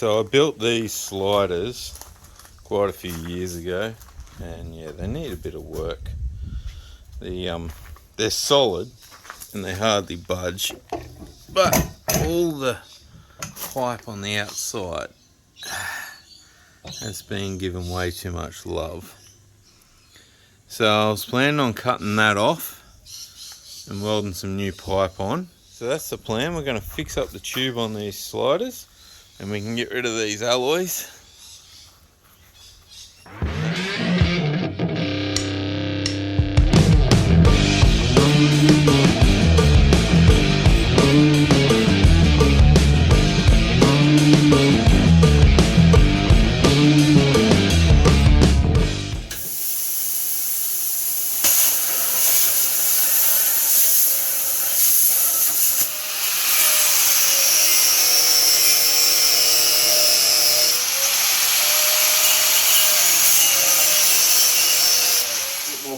So I built these sliders quite a few years ago, and yeah, they need a bit of work. They're solid and they hardly budge, but all the pipe on the outside has been given way too much love. So I was planning on cutting that off and welding some new pipe on. So that's the plan. We're going to fix up the tube on these sliders and we can get rid of these alloys.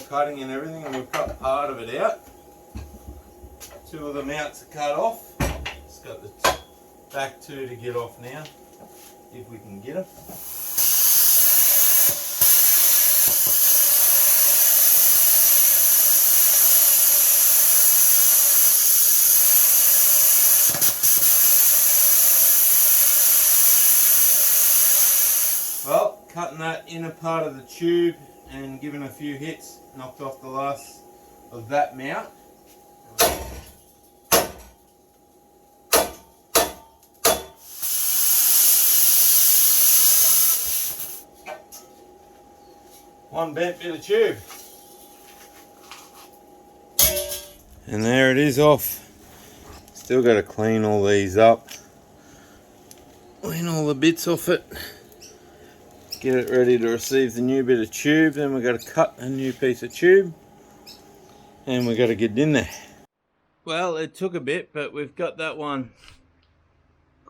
Cutting and everything, and we've cut part of it out. Two of the mounts are cut off. Just got the back two to get off now, if we can get them. Well, cutting that inner part of the tube and giving a few hits, knocked off the last of that mount. One bent bit of tube. And there it is off. Still got to clean all these up. Clean all the bits off it. Get it ready to receive the new bit of tube. Then we've got to cut a new piece of tube and we've got to get it in there. Well, it took a bit, but we've got that one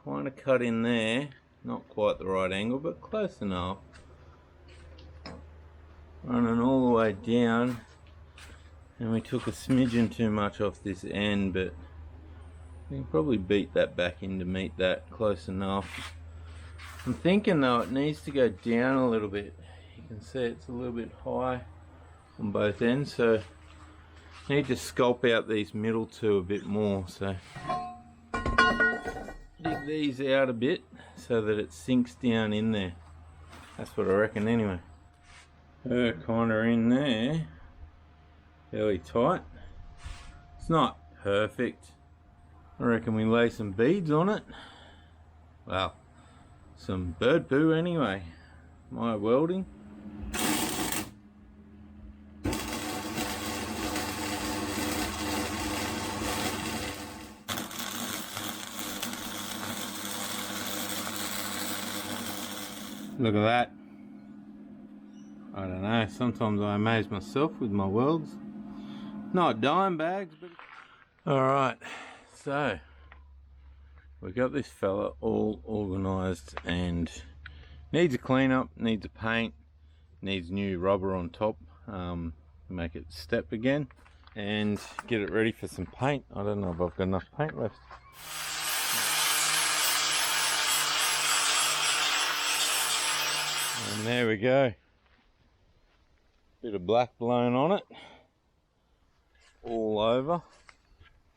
kind of cut in there. Not quite the right angle, but close enough. Running all the way down, and we took a smidgen too much off this end, but we can probably beat that back in to meet that close enough. I'm thinking though it needs to go down a little bit. You can see it's a little bit high on both ends, so I need to sculpt out these middle two a bit more. So dig these out a bit so that it sinks down in there. That's what I reckon anyway. They're kind of in there, fairly tight. It's not perfect. I reckon we lay some beads on it. Well, some bird poo anyway. My welding. Look at that. I don't know, sometimes I amaze myself with my welds. Not dime bags, but... Alright, so we've got this fella all organised and needs a clean up, needs a paint, needs new rubber on top, make it step again and get it ready for some paint. I don't know if I've got enough paint left. And there we go. Bit of black blown on it. All over.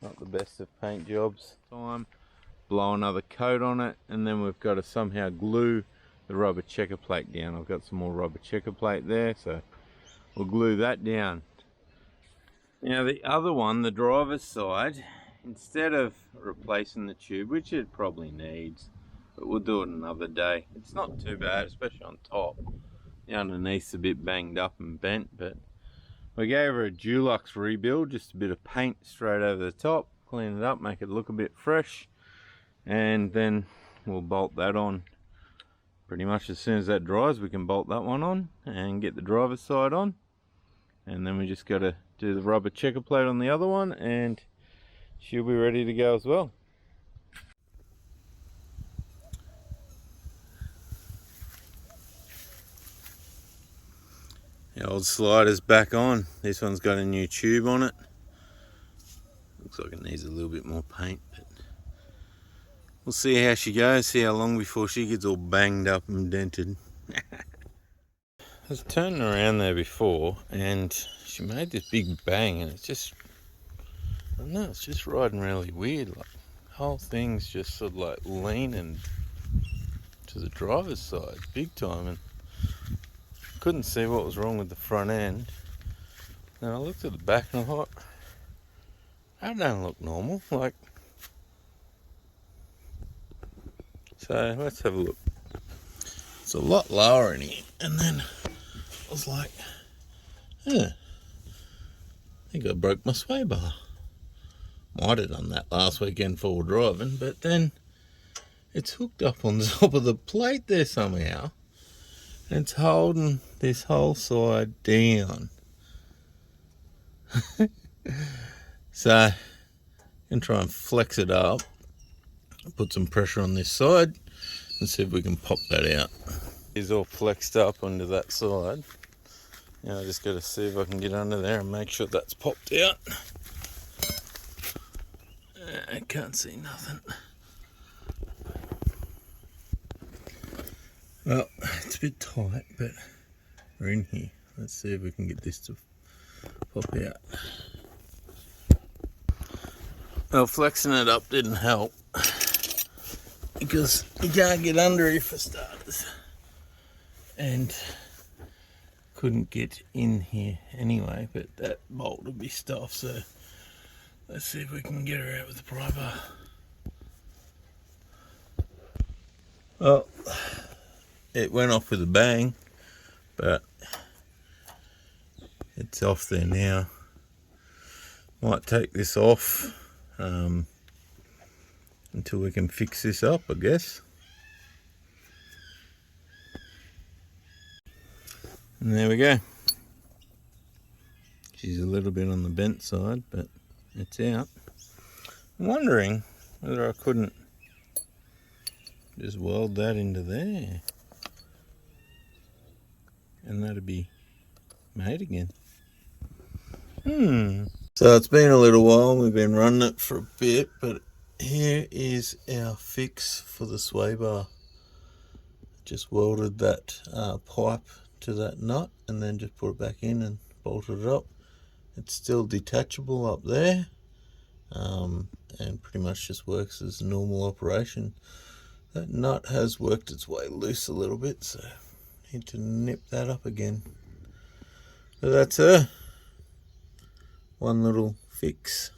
Not the best of paint jobs. Blow another coat on it, and then we've got to somehow glue the rubber checker plate down. I've got some more rubber checker plate there, so we'll glue that down. Now the other one, the driver's side, instead of replacing the tube, which it probably needs, but we'll do it another day. It's not too bad, especially on top. The underneath's a bit banged up and bent, but we gave her a Dulux rebuild, just a bit of paint straight over the top, clean it up, make it look a bit fresh, and then we'll bolt that on. Pretty much as soon as that dries, we can bolt that one on and get the driver's side on, and then we just got to do the rubber checker plate on the other one and she'll be ready to go as well. The old slider's back on. This one's got a new tube on it. Looks like it needs a little bit more paint, but We'll see how she goes, see how long before she gets all banged up and dented. I was turning around there before and she made this big bang, and it's just, I don't know, it's just riding really weird. Like, the whole thing's just sort of like leaning to the driver's side big time, and couldn't see what was wrong with the front end. Then I looked at the back and I thought, that don't look normal. Like, so let's have a look. It's a lot lower in here, and then I was like, I think I broke my sway bar. Might have done that last weekend forward driving, but then it's hooked up on the top of the plate there somehow, and it's holding this whole side down. So I'm going to try and flex it up, put some pressure on this side, and see if we can pop that out. It's all flexed up onto that side. Now I just got to see if I can get under there and make sure that's popped out. I can't see nothing. Well, it's a bit tight, but we're in here. Let's see if we can get this to pop out. Well, flexing it up didn't help, because you can't get under it for starters, and couldn't get in here anyway, but that bolt would be stuffed, so let's see if we can get her out with the pry bar. Well, it went off with a bang, but it's off there now. Might take this off until we can fix this up, I guess. And there we go. She's a little bit on the bent side, but it's out. I'm wondering whether I couldn't just weld that into there, and that'd be made again. So it's been a little while, we've been running it for a bit, but here is our fix for the sway bar. Just welded that pipe to that nut and then just put it back in and bolted it up. It's still detachable up there, and pretty much just works as a normal operation. That nut has worked its way loose a little bit, so I need to nip that up again. But that's her. One little fix.